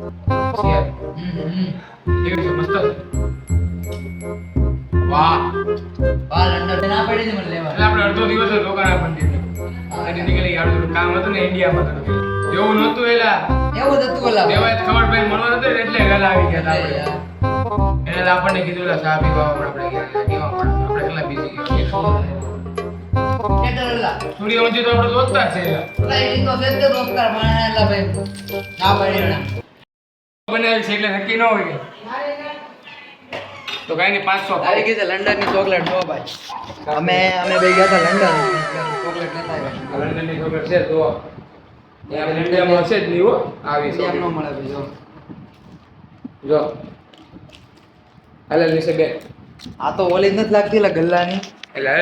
Share કેવી છે મસ્ત છે વાહ વાહ લંડન ના પડી ને મને લેવા એટલે આપણે અડધો દિવસ જ રોકાણા પણ દીધી અને નીકળી યાર થોડું કામ હતું ને ઇન્ડિયામાં તો એવું નહોતું એલા એવું જ હતું ઓલા દેવાય ખબર ભાઈ મળવા નતો એટલે વેલા આવી ગયા હતા આપણે એટલે આપણને કીધું લા ચા પીવા આપણે ગયા કેવા આપણે કેટલા બિઝી ગયા કેટલા થોડી ઊંચી તો આપણે દોસ્તા છે ઓલા એ તો સેજ દોસ્તર માણેલા ભાઈ ના પડી ના બનાવેલ છે એટલે નક્કી ન હોય કે તો કાઈ નહીં 500 આવી ગઈ છે લંડન ની ચોકલેટ જો ભાઈ અમે બે ગયા હતા લંડન ચોકલેટ લેતા આવ્યા લંડન ની ખબર છે તો ત્યાં ઇન્ડિયામાં હશે જ નહીં હો આવી છે એમ ન મળે ભાઈ જો હાલે લીસે બે આ તો ઓલી જ નથી લાગતી લા ગલ્લાની એટલે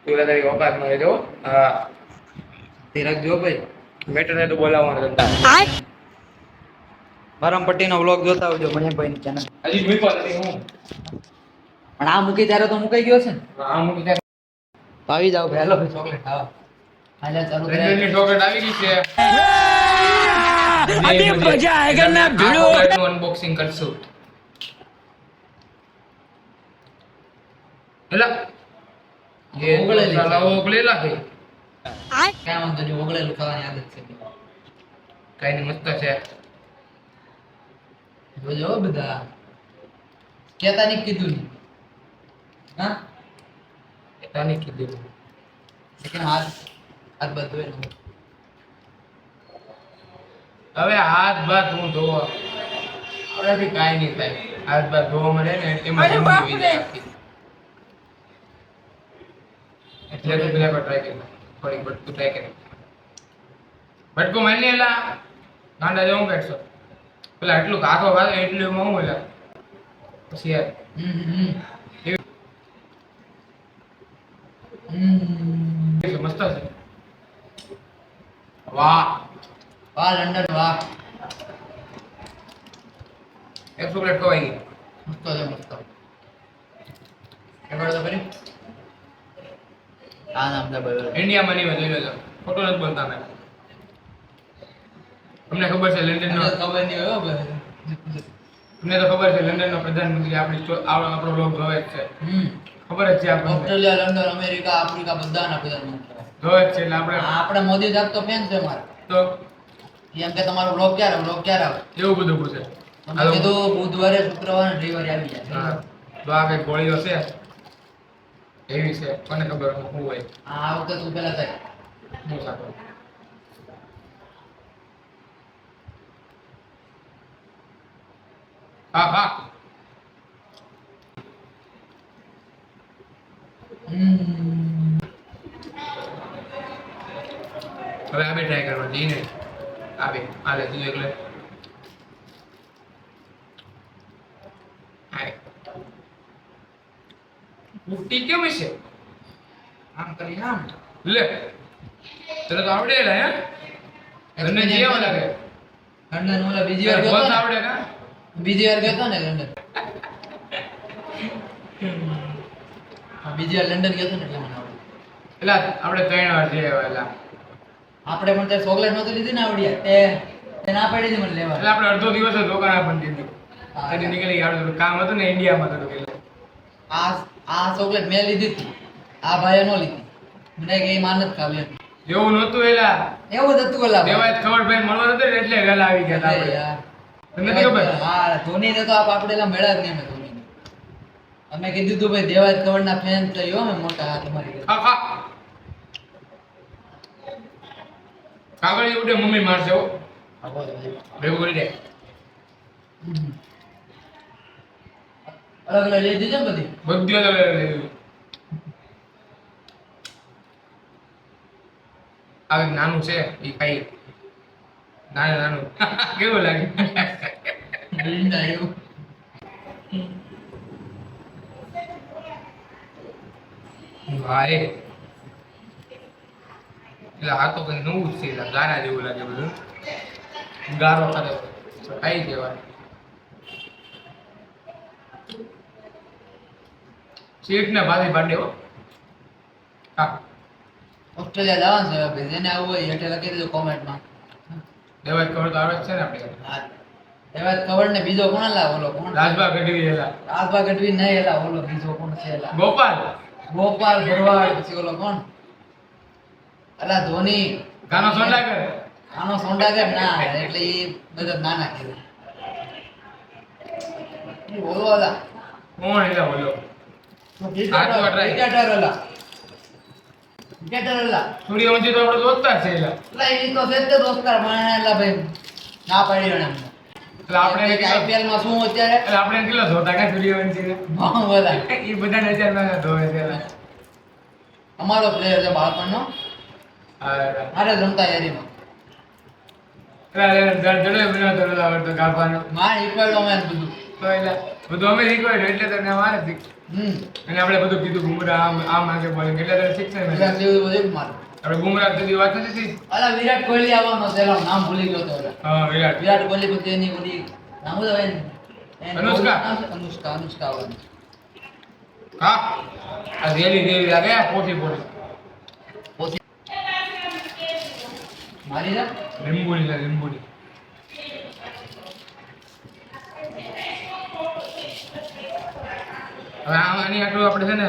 તું તારી ઓકાત માં રહેજો હા તે રાખજો ભાઈ મેટર ને તો બોલાવવાનો ધંધા બરમપટ્ટી નો વ્લોગ જોતા આવજો મણિભાઈ ની ચેનલ હજી મૂક્યો નથી હું પણ આ મૂકી ત્યારે તો મુકાઈ ગયો છે ને આ મૂકી ત્યાં તો આવી જાવ ભાઈ હાલો ભાઈ ચોકલેટ ખાવા હાલે ચાલુ કરે લંડનની ચોકલેટ આવી ગઈ છે अभी मजा आएगा ना भिड़ो ચોકલેટનું અનબોક્સિંગ કરશું એલા ये ઓગળેલી છે. સાલા ઓગળેલા છે ક્યાં વાંધો નહીં ઓગળેલું ખાવાની આદત છે કઈ નહીં મસ્ત છે જોજો બધા કેતા નહીં કીધું નહીં હા તાની કીધું લેકિન હાથ બાદ ધોઈ લો હવે હાથ બાથ હું ધોવા આપણાથી કાંઈ નહીં થાય હાથ બાથ ધોવા મળે ને એમાં જિંદગી વી જાય આખી. એટલે તો પેલા પર ટ્રાય કરી થોડીક બટકું ટ્રાય કરી બટકું માની એલા ગાંડા જેવું બેઠશો પેલા એટલું કાથો ખાતો એટલું માં હું એલા પછી યાર કેવું છે? મસ્ત છે વાહ વાહ લંડન વાહ એક ચોકલેટ ખવાઈ ગઈ મસ્ત છે મસ્ત એবার તો કરી આ નામ દે ભાઈ ઇન્ડિયામાં નહીં હોય જોઈ લેજો ખોટું નથી બોલતા મેં તમને ખબર છે લંડનનો ખબર નહીં હોય ભાઈ તમને તો ખબર છે લંડનનો પ્રધાનમંત્રી આપણો લોક જોવે જ છે ખબર જ છે આપણને ઓસ્ટ્રેલિયા લંડન અમેરિકા આફ્રિકા બધાના પ્રધાનમંત્રી જોવે જ છે એટલે આપણે આપણે મોદી સાહેબ તો ફેન છે મારા તો એમ કે તમારો બ્લોગ ક્યારે આવે એવું બધું પૂછે તમે કીધું બુધવારે શુક્રવારે ને રવિવારે આવી જાય હા તો આ કઈ ગોળીઓ છે એવી છે કોને ખબર શું હોય આ વખતે તું પેલા થાય હું સાચો હા હા હવે આ બે ટ્રાય કરવા જઈને આવે હાલે તું એકલે હાય ઉઠી કેમ છે આમ કરી આમ લે તને તો આવડે લે હે તને જેવા લાગે લંડન ઓલા બીજી વાર ગયો બસ તો ને આવડે કા બીજી વાર ગયો તો ને લંડન બીજી વાર લંડન ગયો તો ને એટલે મને આવડે એલા આપણે 3 વાર જઈ આવ્યા એલા આપણે પણ તે ચોકલેટ નહોતી લીધી ને આવડિયા તે ના પાડી હતી મને લેવા એટલે આપણે અડધો દિવસ જ રોકાણા પણ દીધી તને નીકળી યાર થોડું કામ હતું ને ઇન્ડિયામાં તો એટલે આ ચોકલેટ મેં લીધી હતી આ ભાઈએ નો લીધી મને કે એ માન જ ખાવી એમ. એવું નહોતું એલા એવું જ હતું ઓલા દેવાય ખબર ભાઈ મળવા નતો ને એટલે વેલા આવી ગયા હતા આપણે તમને નથી ખબર હા ધોની ને તો આપ આપડેલા મેળા જ નહીં અમે ધોની અમે કીધું તું ભાઈ દેવાજ કવર ના ફેન થઈ હો અમે મોટા હા તમારી ખા ખા કાગળ ઉડે મમ્મી મારશે હો ભેગું કરી દે અલગ અલગ લઈ દીધી ને બધી બધી અલગ અલગ લઈ આ એક નાનું છે એ ખાઈ નાનું કેવું લાગે લીંડા એવું ભાઈ એટલે આ તો કઈ નવું જ છે એટલે ગારા જેવું લાગે બધું ગારો કરે ખાઈ કહેવાય સીટ ને ભાભી પાડે હો હા ઓસ્ટ્રેલિયા જવાનું છે ભાઈ જેને આવવું હોય એટલે લખી દેજો કોમેન્ટમાં દેવાજ કવર તો આવે જ છે ને આપણે હા એવા ખબર ને બીજો કોણ લા ઓલો કોણ રાજભા ગઢવી એલા રાજભા ગઢવી નહીં એલા ઓલો બીજો કોણ છે એલા ગોપાલ ગોપાલ ભરવાડ પછી ઓલો કોણ અલા ધોની ગાનો સોંડાગર આનો સોંડાગર ના એટલે એ બધા નાના કહેવાય ઈ ઓલો અલા કોણ એલા બોલો ક્રિકેટર અલા ક્રિકેટર અલા સૂર્યવંશી તો આપણો દોસ્તાર છે એલા એટલે ઈ તો છે તે દોસ્તાર પણ એલા ભાઈ ના પાડી એને એટલે આપણે આઈપીએલ માં શું અત્યારે એટલે આપણે કેટલો જોતા કે સૂર્યવંશી ને બહુ બધા એ બધા નજર માં ધોવે છે એલા અમારો પ્લેયર છે બાળપણનો અરે મારે જ રમતા એરીમાં જડે બિના તો આવડતો ગાભાનો મારે ઈક્વલ મેં બધું તો એલા બધું અમે શીખવાડ્યું એટલે તને મારે શીખ અને આપણે બધું કીધું બુમરાહ આમ માંગે બોલિંગ એટલે તને શીખશે ને વિરાટ જેવું બધું મારે આપણે બુમરાહ સુધી વાત નથી થઈ અલા વિરાટ કોહલી આવવાનો છે એનું નામ ભૂલી ગયો તો ઓલા. હા વિરાટ વિરાટ કોહલી પછી એની ઓલી નામ શું હોય એનું? એનું અનુષ્કા. નામ છે? અનુષ્કા આવવાની. હા આ રેલી રેલી લાગે આ પોથી પછી મારી જા લીંબુડી લે લીંબુડી હવે આની આટલું આપણે છે ને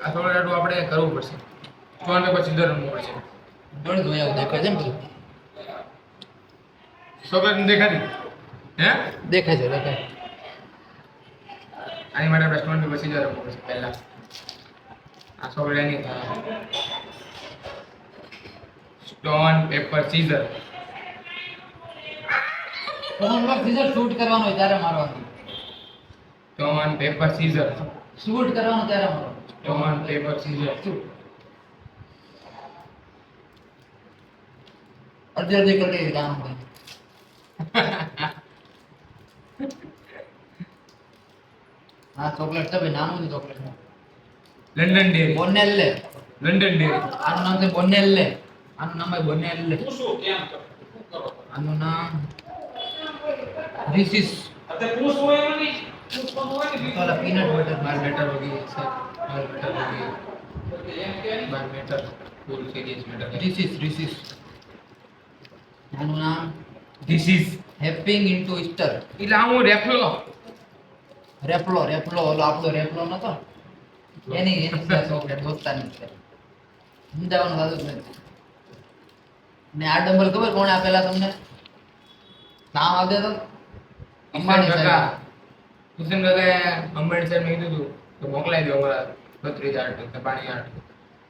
આ થોડું આટલું આપણે કરવું પડશે ચોંટે પછી દર રમવું પડશે જોડે જોઈ આવું દેખાય છે ને બધું ચોકલેટ દેખાતી હે દેખાય છે દેખાય આની માટે આપણે સ્ટોન પછી દર રમવું પડશે પહેલા આ ચોકલેટ એની stone paper scissor homework scissor shoot કરવાનો હોય ત્યારે મારવાનું સ્ટોન પેપર સીઝર શૂટ કરવાનું ત્યારે મારવાનું સ્ટોન પેપર સીઝર અડધી અડધી કરી કામ કરે હા ચોકલેટ છે ભાઈ નાનું છે ચોકલેટ લંડન ડેરી બોનેલ્લે લંડન ડેરી આનું નામ છે બોનેલ્લે આનું નામ છે બોનેલ્લે આનું નામ રીસિસ ઓલા પીનટ બટર બાર બેટર હોગી બાર બેટર હોગી બાર બેટર ફૂલ सीरीज બેટર રીસિસ આનું નામ ધીસ ઇઝ હેપિંગ ઇન્ટુ ઈસ્ટર એટલે હું રેફલો રેપલો ઓલો આપણો રેપલો નતો એની ચોકલેટ દોસ્તાની છે સમજાવવાનું સારું જ નથી ને આ ડમ્બલ ખબર કોણે આપેલા તમને નામ આપે તો અંબાણી સાહેબ કિશન કાકાએ અંબાણી સાહેબ ને કીધું હતું તો મોકલાઈ દો અમારા 32 આર્ટ પાણી આર્ટ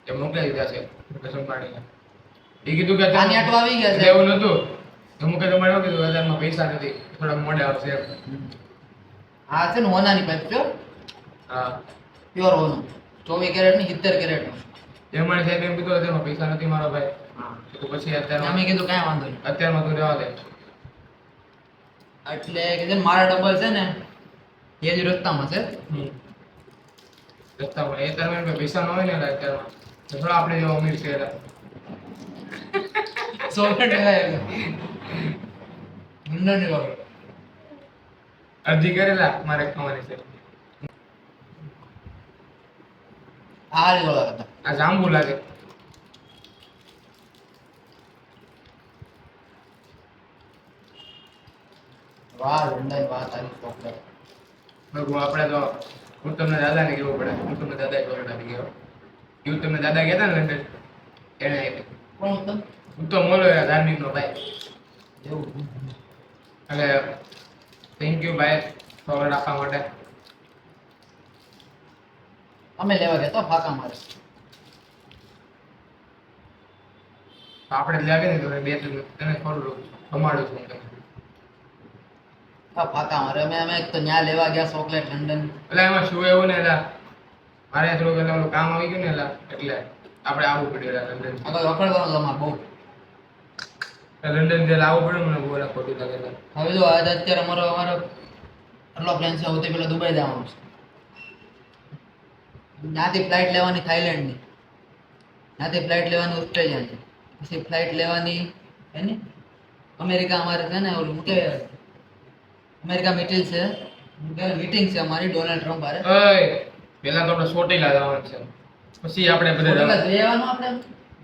એ મોકલાઈ દીધા છે મુકેશ અંબાણીને એ કીધું કે પાણી આટો આવી ગયા છે એવું નતું તો મુકેશ અંબાણીએ કીધું હજારમાં પૈસા નથી થોડા મોડે આવશે આ છે ને હોનાની પાઇપ પ્યોર હા પ્યોર હોનું 24 કેરેટ ની 70 કેરેટ નું એ અંબાણી સાહેબ એમ કીધું હજારમાં પૈસા નથી મારો ભાઈ તો પછી અમે અત્યારમાં કીધું કાંઈ વાંધો નહીં અત્યારમાં તું રહેવા દે એટલે કે છે ને મારા ડબલ છે ને એ જ રસ્તામાં છે રસ્તામાં એ ત્યારે પૈસા ન હોય ને અત્યારમાં તો થોડા આપણે જેવા અમીર છે એટલે ચોકલેટ લેવાય મુંડની વાળો અરજી કરેલા મારે ખાવાની છે આ રીત ઓલા હતા આ જાંબુ લાગે વાહ લંડન વાહ તારી ચોકલેટ બગુ આપણે તો હું તમને દાદાને કેવું પડે હું તમને દાદા ચોકલેટ આપી ગયો એવું તમને દાદા કહેતા ને લંડન એને આપી. કોણ હતું હું તો મોલો ધાર્મિક નો ભાઈ એવું એટલે થેન્ક યુ ભાઈ ચોકલેટ આપવા માટે અમે લેવા ગયા તો ફાકા મારે આપણે જ લાગે ને તો બે તને થોડું કમાડું છું તમને આ ફાકા મારે અમે એક તો ન્યા લેવા ગયા ચોકલેટ લંડન એટલે એમાં શું એવું ને એટલે મારે થોડુંક એટલે ઓલું કામ આવી ગયું ને એટલે આપણે આવવું પડ્યું લંડન આગળ રખડવાનું તમારે બહુ લંડન જે લાવવું પડ્યું મને બહુ ખોટું લાગે છે. હવે જો આજ અત્યારે અમારો એટલો પ્લાન છે સૌથી પહેલા દુબઈ જવાનું છે ત્યાંથી ફ્લાઇટ લેવાની થાઈલેન્ડની ત્યાંથી ફ્લાઇટ લેવાની ઓસ્ટ્રેલિયાની પછી ફ્લાઇટ લેવાની એની અમેરિકા અમારે છે ને ઓલું કે અમેરિકા મીટિંગ છે અમારી ડોનાલ્ડ ટ્રમ્પ હારે ઓય પેલા તો આપણે ચોટીલા જવાનું છે પછી આપણે બધા ઓલા જવાનું. જઈ આવવાનું આપણે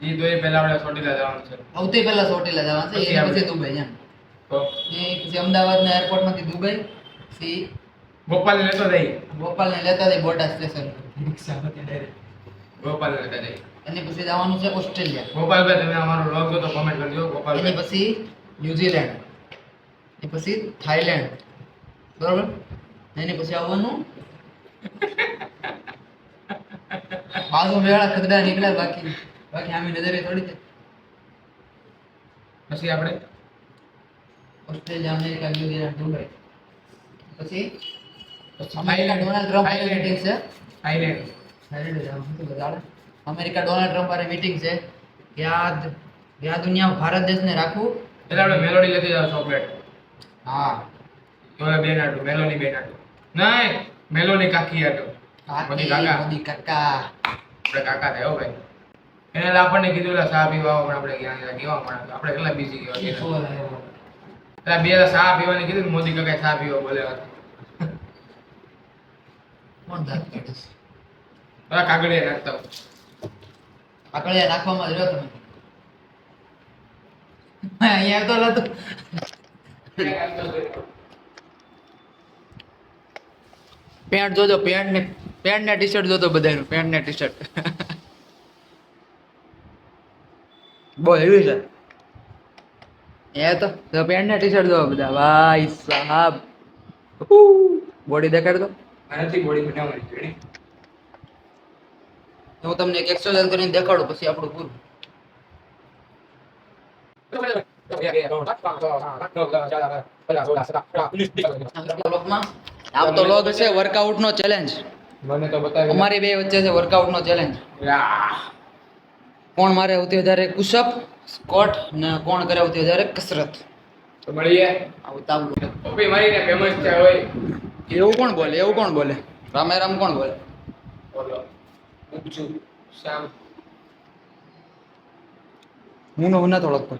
ઈ તો એ પહેલા આપણે ચોટીલા જવાનું છે સૌથી પહેલા ચોટીલા જવાનું છે, પછી એની આપણે- પછી દુબઈ એમ. તો એ પછી અમદાવાદના એરપોર્ટમાંથી દુબઈ, પછી ગોપાલ લેતો જઈ ગોપાલને લેતા જઈ બોટાદ સ્ટેશન. ગોપાલ લેતા જઈ એની પછી જવાનું છે ઓસ્ટ્રેલિયા, ગોપાલભાઈ તમે અમારો વ્લોગ જો તો કોમેન્ટ કરજો એની ગોપાલભાઈ પછી ન્યુઝીલેન્ડ, એની પછી થાઈલેન્ડ, બરોબર. એની પછી આવવાનું બાજુ વેળા ખગડા નીકળ્યા, બાકી બાકી આમી નજરે થોડી છે. પછી આપણે ઓસ્ટ્રેલિયા, અમેરિકા, ન્યુઝીલેન્ડ, દુબઈ. પછી પછી અમેરિકા ડોનાલ્ડ ટ્રમ્પ મીટિંગ છે. થાઈલેન્ડ થાઈલેન્ડ જવાનું છે બધા. અમેરિકા ડોનાલ્ડ ટ્રમ્પ હારે મીટિંગ છે કે આ દુનિયામાં ભારત દેશને રાખવું. એટલે આપણે મેલોડી લેતી જાવ ચોકલેટ હા, ઓલા બેન આટું મેલોની બેન આટું નહીં મેલોની કાકી આટું મોદી કાકા મોદી કાકા. આપણે કાકા થાય હો ભાઈ એને એટલે આપણને કીધું એટલે ચા પીવા આવો, પણ આપણે ગયા નહીં, કેવા માણસ આપણે કેટલા બીજી ગયા એટલે બે ચા પીવાની કીધું ને મોદી કાકા ચા પીવા બોલે કોણ દાંત કાઢે છે? બધા કાગળિયા નાખતા હોય. કાકડિયા નાખવામાં જ રહ્યો તમે. અહીંયા તો નતું. પેન્ટ જોજો, પેન્ટ ને ટી-શર્ટ જોતો બધાનું, પેન્ટ ને ટી-શર્ટ. બહુ હેવી છે એ તો પેન્ટ ને ટી-શર્ટ જોવો બધા, ભાઈ સાહેબ. બોડી દેખાડ દો. આનાથી બોડી બનાવવાની છે હું તમને એક એક્સરસાઇઝ કરીને દેખાડું, પછી આપણું પૂરું. બ્લોગમાં આવતો લોગ છે વર્કઆઉટ નો ચેલેન્જ. મને તો બતાવી અમારી બે વચ્ચે છે વર્કઆઉટ નો ચેલેન્જ. કોણ મારે સૌથી વધારે પુશઅપ, સ્કોટ ને કોણ કરે સૌથી વધારે કસરત. તો મળીએ આવું તાવલું. ટોપી મારીને ફેમસ છે હોય એવું કોણ બોલે? એવું કોણ બોલે? રામે રામ કોણ બોલે? બોલો ઉપજુ શામ હું ન ઓળખતો.